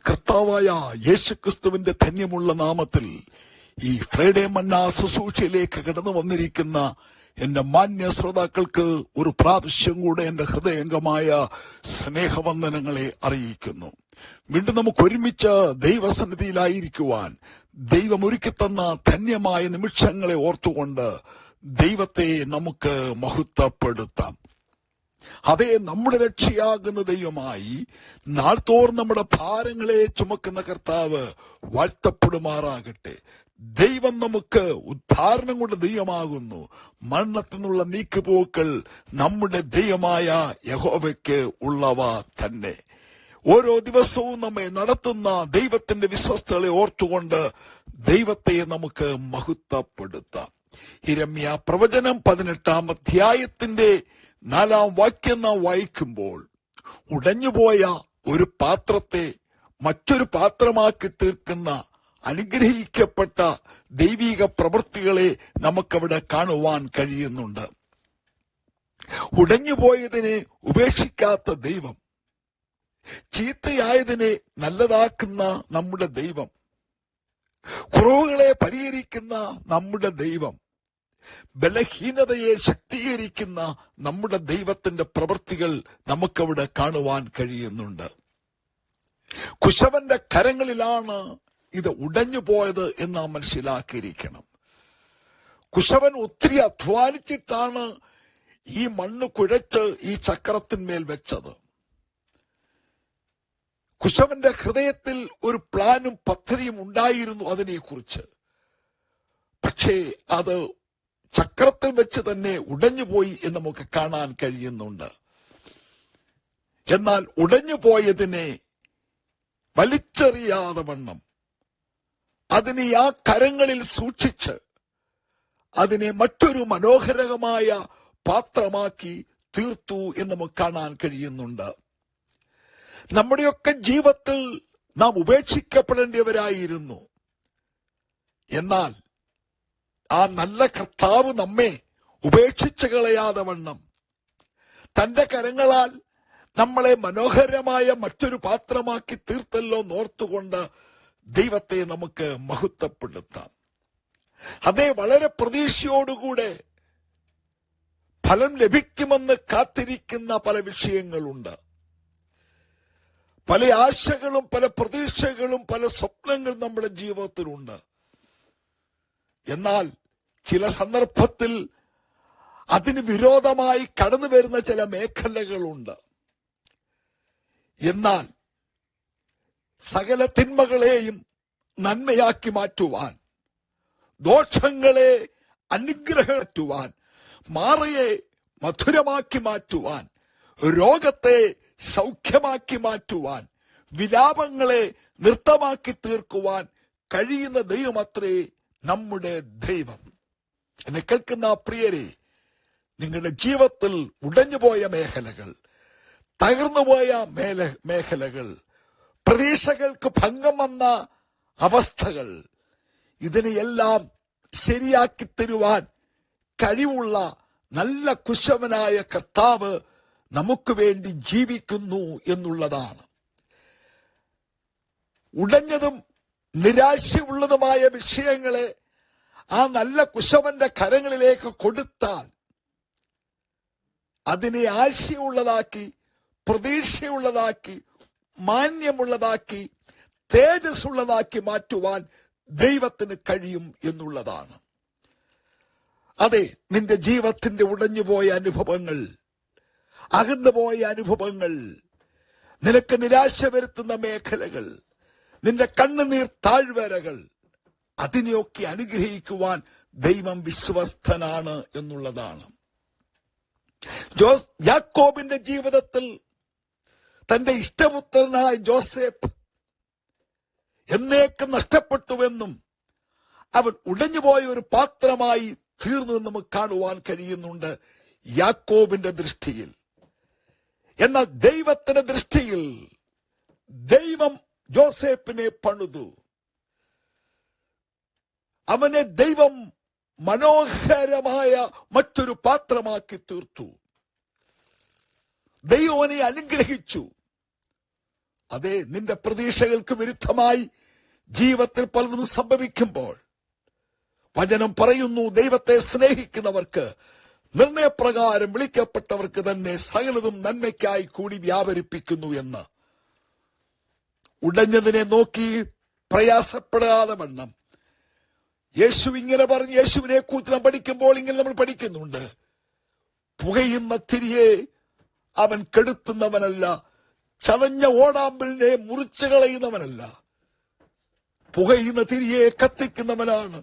കർത്താവായ യേശുക്രിസ്തുവിന്റെ ധന്യമുള്ള നാമത്തിൽ ഈ ഫ്രൈഡേ മന്ന ശുശ്രൂഷയിലേക്ക് കടന്നു വന്നിരിക്കുന്ന എന്റെ മാന്യ ശ്രോതാക്കൾക്ക് ഒരു പ്രാവശ്യം കൂടെ എന്റെ ഹൃദയംഗമായ സ്നേഹവന്ദനങ്ങളെ അറിയിക്കുന്നു. വീണ്ടും നമുക്ക് ഒരുമിച്ച് ദൈവസന്നിധിയിലായിരിക്കുവാൻ ദൈവം ഒരുക്കിത്തന്ന ധന്യമായ നിമിഷങ്ങളെ ഓർത്തുകൊണ്ട് ദൈവത്തെ നമുക്ക് മഹത്വപ്പെടുത്താം. അതേ, നമ്മുടെ രക്ഷയാകുന്ന ദൈവമായി നാൾതോറും നമ്മുടെ ഭാരങ്ങളെ ചുമക്കുന്ന കർത്താവ് വാഴ്ത്തപ്പെടുമാറാകട്ടെ. ദൈവം നമുക്ക് ഉദ്ധാരണം കൊണ്ട് ദൈവമാകുന്നു. മരണത്തിൽ നിന്നുള്ള നീക്കുപോക്കൾ നമ്മുടെ ദൈവമായ യഹോവയ്ക്ക് ഉള്ളവ തന്നെ. ഓരോ ദിവസവും നമ്മെ നടത്തുന്ന ദൈവത്തിന്റെ വിശ്വസ്തകളെ ഓർത്തുകൊണ്ട് ദൈവത്തെ നമുക്ക് മഹത്വപ്പെടുത്താം. യിരെമ്യാ പ്രവചനം 18-ാം അധ്യായത്തിന്റെ 4-ാം വാക്യം നാം വായിക്കുമ്പോൾ, ഉടഞ്ഞുപോയ ഒരു പാത്രത്തെ മറ്റൊരു പാത്രമാക്കി തീർക്കുന്ന അനുഗ്രഹിക്കപ്പെട്ട ദൈവിക പ്രവൃത്തികളെ നമുക്കവിടെ കാണുവാൻ കഴിയുന്നുണ്ട്. ഉടഞ്ഞുപോയതിനെ ഉപേക്ഷിക്കാത്ത ദൈവം, ചീത്തയായതിനെ നല്ലതാക്കുന്ന നമ്മുടെ ദൈവം, കുറവുകളെ പരിഹരിക്കുന്ന നമ്മുടെ ദൈവം, ബലഹീനതയെ ശക്തീകരിക്കുന്ന നമ്മുടെ ദൈവത്തിന്റെ പ്രവൃത്തികൾ നമുക്കവിടെ കാണുവാൻ കഴിയുന്നുണ്ട്. കുശവന്റെ കരങ്ങളിലാണ് ഇത് ഉടഞ്ഞു പോയത് എന്ന് നാം മനസ്സിലാക്കിയിരിക്കണം. കുശവൻ ഒത്തിരി അധ്വാനിച്ചിട്ടാണ് ഈ മണ്ണ് കുഴച്ച് ഈ ചക്രത്തിന്മേൽ വെച്ചത്. കുശവന്റെ ഹൃദയത്തിൽ ഒരു പ്ലാനും പദ്ധതിയും ഉണ്ടായിരുന്നു അതിനെക്കുറിച്ച്. പക്ഷേ അത് ചക്രത്തിൽ വെച്ച് തന്നെ ഉടഞ്ഞുപോയി എന്ന് നമുക്ക് കാണാൻ കഴിയുന്നുണ്ട്. എന്നാൽ ഉടഞ്ഞുപോയതിനെ വലിച്ചെറിയാതെ വണ്ണം അതിനെ ആ കരങ്ങളിൽ സൂക്ഷിച്ച് അതിനെ മറ്റൊരു മനോഹരമായ പാത്രമാക്കി തീർത്തു എന്ന് നമുക്ക് കാണാൻ കഴിയുന്നുണ്ട്. നമ്മുടെയൊക്കെ ജീവിതത്തിൽ നാം ഉപേക്ഷിക്കപ്പെടേണ്ടവരായിരുന്നു. എന്നാൽ ആ നല്ല കർത്താവ് നമ്മെ ഉപേക്ഷിച്ചു കളയാതെ വണ്ണം തന്റെ കരങ്ങളാൽ നമ്മളെ മനോഹരമായ മറ്റൊരു പാത്രമാക്കി തീർത്തല്ലോ എന്നോർത്തുകൊണ്ട് ദൈവത്തെ നമുക്ക് മഹത്വപ്പെടുത്താം. അതേ, വളരെ പ്രതീക്ഷയോടുകൂടെ ഫലം ലഭിക്കുമെന്ന് കാത്തിരിക്കുന്ന പല വിഷയങ്ങളുണ്ട്. പല ആശകളും പല പ്രതീക്ഷകളും പല സ്വപ്നങ്ങളും നമ്മുടെ ജീവിതത്തിലുണ്ട്. എന്നാൽ ചില സന്ദർഭത്തിൽ അതിന് വിരോധമായി കടന്നു വരുന്ന ചില മേഖലകളുണ്ട്. എന്നാൽ സകല തിന്മകളെയും നന്മയാക്കി മാറ്റുവാൻ, ദോഷങ്ങളെ അനുഗ്രഹിക്കുവാൻ, മാറിയെ മധുരമാക്കി മാറ്റുവാൻ, രോഗത്തെ സൗഖ്യമാക്കി മാറ്റുവാൻ, വിലാപങ്ങളെ നൃത്തമാക്കി തീർക്കുവാൻ കഴിയുന്ന ദൈവമത്രേ നമ്മുടെ ദൈവം. എന്നെ കേൾക്കുന്ന പ്രിയരെ, നിങ്ങളുടെ ജീവിതത്തിൽ ഉടഞ്ഞുപോയ മേഖലകൾ, തകർന്നുപോയ മേഖലകൾ, പ്രതീക്ഷകൾക്ക് ഭംഗം വന്ന അവസ്ഥകൾ, ഇതിനെയെല്ലാം ശരിയാക്കി തരുവാൻ കഴിവുള്ള നല്ല കുശവനായ കർത്താവ് നമുക്ക് വേണ്ടി ജീവിക്കുന്നു എന്നുള്ളതാണ്. ഉടഞ്ഞതും നിരാശയുള്ളതുമായ വിഷയങ്ങളെ ആ നല്ല കുശവന്റെ കരങ്ങളിലേക്ക് കൊടുത്താൽ അതിനെ ആശയുള്ളതാക്കി, പ്രതീക്ഷയുള്ളതാക്കി, മാന്യമുള്ളതാക്കി, തേജസ്സുള്ളതാക്കി മാറ്റുവാൻ ദൈവത്തിന് കഴിയും എന്നുള്ളതാണ്. അതെ, നിന്റെ ജീവിതത്തിന്റെ ഉടഞ്ഞുപോയ അനുഭവങ്ങൾ, അകന്നുപോയ അനുഭവങ്ങൾ, നിനക്ക് നിരാശ വരുത്തുന്ന മേഖലകൾ, നിന്റെ കണ്ണുനീർ താഴ്വരകൾ, അതിനെയൊക്കെ അനുഗ്രഹിക്കുവാൻ ദൈവം വിശ്വസ്തനാണ് എന്നുള്ളതാണ്. യാക്കോബിന്റെ ജീവിതത്തിൽ തന്റെ ഇഷ്ടപുത്രനായ ജോസഫ് എന്നേക്കും നഷ്ടപ്പെട്ടുവെന്നും അവൻ ഉടഞ്ഞുപോയ ഒരു പാത്രമായി തീർന്നു എന്ന് നമുക്ക് കാണുവാൻ കഴിയുന്നുണ്ട് യാക്കോബിന്റെ ദൃഷ്ടിയിൽ. എന്നാൽ ദൈവത്തിന്റെ ദൃഷ്ടിയിൽ ദൈവം ജോസഫിനെ പണിതു. അവനെ ദൈവം മനോഹരമായ മറ്റൊരു പാത്രമാക്കി തീർത്തു. ദൈവം അവനെ അനുഗ്രഹിച്ചു. അതെ, നിന്റെ പ്രതീക്ഷകൾക്ക് വിരുദ്ധമായി ജീവിതത്തിൽ പലതും സംഭവിക്കുമ്പോൾ വചനം പറയുന്നു, ദൈവത്തെ സ്നേഹിക്കുന്നവർക്ക് നിർണയപ്രകാരം വിളിക്കപ്പെട്ടവർക്ക് തന്നെ സകലതും നന്മയ്ക്കായി കൂടി വ്യാപരിപ്പിക്കുന്നു എന്ന്. ഉടഞ്ഞതിനെ നോക്കി പ്രയാസപ്പെടാതെ വണ്ണം യേശു ഇങ്ങനെ പറഞ്ഞ്, യേശുവിനെ കുറിച്ച് നാം പഠിക്കുമ്പോൾ ഇങ്ങനെ നമ്മൾ പഠിക്കുന്നുണ്ട്, പുകയുന്ന തിരിയെ അവൻ കെടുത്തുന്നവനല്ല, ചതഞ്ഞ ഓടാമ്പലിനെ മുറിച്ചു കളയുന്നവനല്ല. പുകയുന്ന തിരിയെ കത്തിക്കുന്നവനാണ്,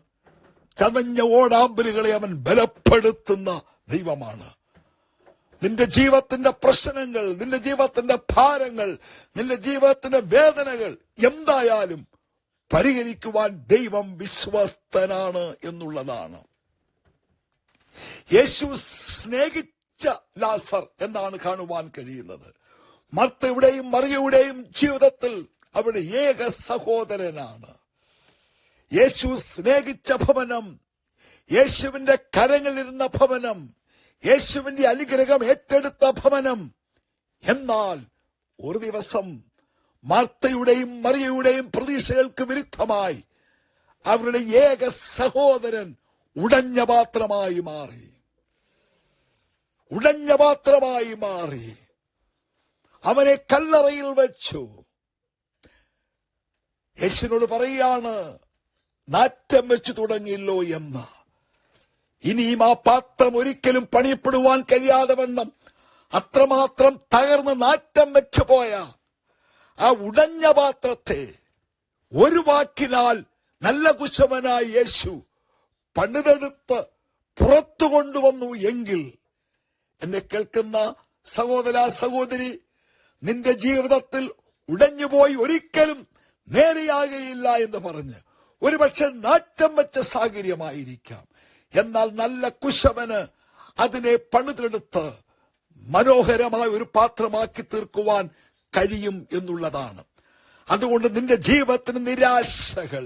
ചതഞ്ഞ ഓടാമ്പലുകളെ അവൻ ബലപ്പെടുത്തുന്ന ദൈവമാണ്. നിന്റെ ജീവിതത്തിന്റെ പ്രശ്നങ്ങൾ, നിന്റെ ജീവിതത്തിന്റെ ഭാരങ്ങൾ, നിന്റെ ജീവിതത്തിന്റെ വേദനകൾ എന്തായാലും പരിഹരിക്കുവാൻ ദൈവം വിശ്വസ്തനാണ് എന്നുള്ളതാണ്. യേശു സ്നേഹിച്ച ലാസർ എന്നാണ് കാണുവാൻ കഴിയുന്നത്. മർത്തയുടെയും മറിയയുടെയും ജീവിതത്തിൽ അവിടെ ഏക സഹോദരനാണ്. യേശു സ്നേഹിച്ച ഭവനം, യേശുവിന്റെ കരങ്ങളിലിരുന്ന ഭവനം, യേശുവിന്റെ അനുഗ്രഹം ഏറ്റെടുത്ത ഭവനം. എന്നാൽ ഒരു ദിവസം മാർത്തയുടെയും മറിയയുടെയും പ്രതീക്ഷകൾക്ക് വിരുദ്ധമായി അവരുടെ ഏക സഹോദരൻ ഉടഞ്ഞ പാത്രമായി മാറി. ഉടഞ്ഞ പാത്രമായി മാറി. അവനെ കല്ലറയിൽ വെച്ചു. യേശുവിനോട് പറയുകയാണ്, നാറ്റം വെച്ചു തുടങ്ങിയല്ലോ എന്ന്. ഇനിയും ആ പാത്രം ഒരിക്കലും പണിയപ്പെടുവാൻ കഴിയാതെ വണ്ണം അത്രമാത്രം തകർന്ന് നാറ്റം വെച്ചു പോയ ആ ഉടഞ്ഞ പാത്രത്തെ ഒരു വാക്കിനാൽ നല്ല കുശവനായി യേശു പണിതെടുത്ത് പുറത്തു കൊണ്ടുവന്നു എങ്കിൽ, എന്നെ കേൾക്കുന്ന സഹോദര സഹോദരി, നിന്റെ ജീവിതത്തിൽ ഉടഞ്ഞുപോയി ഒരിക്കലും നേരെയാകയില്ല എന്ന് പറഞ്ഞ് ഒരുപക്ഷെ നാറ്റം വെച്ച സാഹചര്യമായിരിക്കാം. എന്നാൽ നല്ല കുശവന് അതിനെ പണിതെടുത്ത് മനോഹരമായ ഒരു പാത്രമാക്കി തീർക്കുവാൻ കഴിയും എന്നുള്ളതാണ്. അതുകൊണ്ട് നിന്റെ ജീവിതത്തിന് നിരാശകൾ,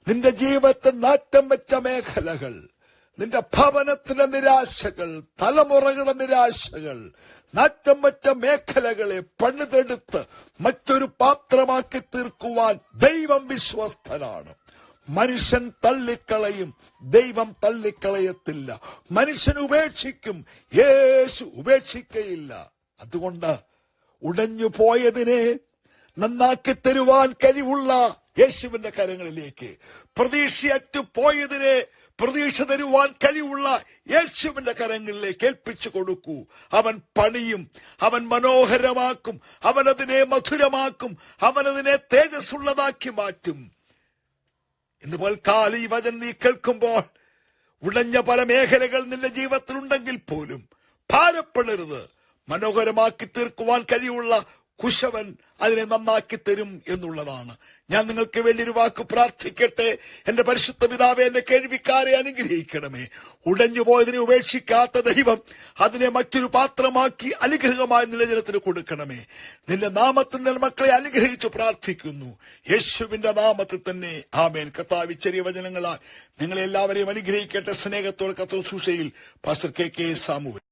നിന്റെ ജീവിതത്തിൽ നാറ്റം വെച്ച മേഖലകൾ, നിന്റെ ഭവനത്തിന്റെ നിരാശകൾ, തലമുറകളുടെ നിരാശകൾ, നാറ്റം വെച്ച മേഖലകളെ പണിതെടുത്ത് മറ്റൊരു പാത്രമാക്കി തീർക്കുവാൻ ദൈവം വിശ്വസ്തനാണ്. മനുഷ്യൻ തള്ളിക്കളയും, ദൈവം തള്ളിക്കളയത്തില്ല. മനുഷ്യൻ ഉപേക്ഷിക്കും, യേശു ഉപേക്ഷിക്കയില്ല. അതുകൊണ്ട് ഉടഞ്ഞു പോയതിനെ നന്നാക്കി തരുവാൻ കഴിവുള്ള യേശുവിന്റെ കരങ്ങളിലേക്ക്, പ്രതീക്ഷയറ്റു പോയതിനെ പ്രതീക്ഷ തരുവാൻ കഴിവുള്ള യേശുവിന്റെ കരങ്ങളിലേക്ക് ഏൽപ്പിച്ചു കൊടുക്കൂ. അവൻ പണിയും, അവൻ മനോഹരമാക്കും, അവനതിനെ മധുരമാക്കും, അവനതിനെ തേജസ്സുള്ളതാക്കി മാറ്റും. ഇന്ന് പൽക്കാലം ഈ വചനം നീ കേൾക്കുമ്പോൾ ഉടഞ്ഞ പല മേഖലകൾ നിന്റെ ജീവിതത്തിൽ ഉണ്ടെങ്കിൽ പോലും ഭാരപ്പെടരുത്. മനോഹരമാക്കി തീർക്കുവാൻ കഴിവുള്ള കുശവൻ അതിനെ നന്നാക്കി തരും എന്നുള്ളതാണ്. ഞാൻ നിങ്ങൾക്ക് വേണ്ടി ഒരു വാക്ക് പ്രാർത്ഥിക്കട്ടെ. എന്റെ പരിശുദ്ധ പിതാവേ, എന്റെ കേൾവിക്കാരെ അനുഗ്രഹിക്കണമേ. ഉടഞ്ഞു പോയതിനെ ഉപേക്ഷിക്കാത്ത ദൈവം അതിനെ മറ്റൊരു പാത്രമാക്കി അനുഗ്രഹമായി നിന്റെ ജനത്തിന് കൊടുക്കണമേ. നിന്റെ നാമത്തിൽ നിന്റെ മക്കളെ അനുഗ്രഹിച്ചു പ്രാർത്ഥിക്കുന്നു, യേശുവിന്റെ നാമത്തിൽ തന്നെ, ആമേൻ. കർത്താവ് ചെറിയ വചനങ്ങളാൽ നിങ്ങളെ എല്ലാവരെയും അനുഗ്രഹിക്കട്ടെ. സ്നേഹത്തോടെ കർത്തൃ ശുശ്രൂഷയിൽ പാസ്റ്റർ കെ സാമുവൽ.